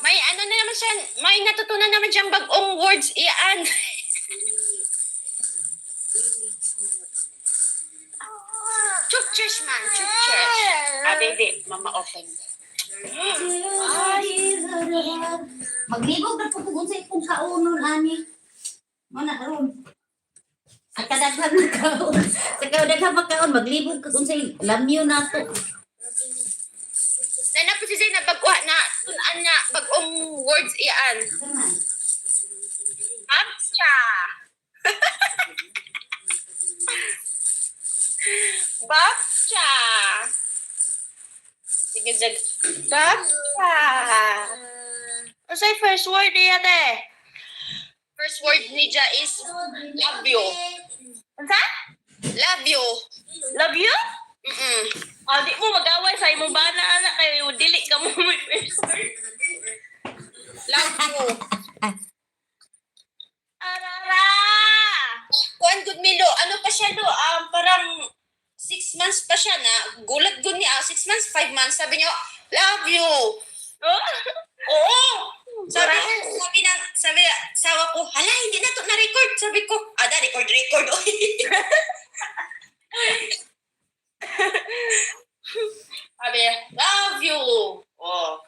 May ano na naman siya, may natutunan naman siyang bagong words. Iyan. Chukches man, chukches. Baby, mama open. Maglibog na po kung sa ikong kaunon, ani. Mana karon. Sa kadaghan na kaon. Sa kadaghan magkaon, maglibog ka kung sa lamyo na to. Nana po si Zay na bagwa na, tunan niya, bagong words iyan. Abcha. Babcha. Sige, Jag. Babcha. Ano sa'yo first word niya, te? First word ni Ja is love you. Ano sa? Love you. Love you? Mm-mm. Di mo mag-away sa imong bana, anak. Kaya dili ka mo may first word. Love you. Arara! Kuan good Milo, ano pa siya do? Parang 6 months pa siya na. Gulat good niya. 6 months, 5 months. Sabi niya, love you. Oh? Oo. Sabi sawa ko, hala, hindi na to na-record. Sabi ko, record. Sabi niya, love you. Oh.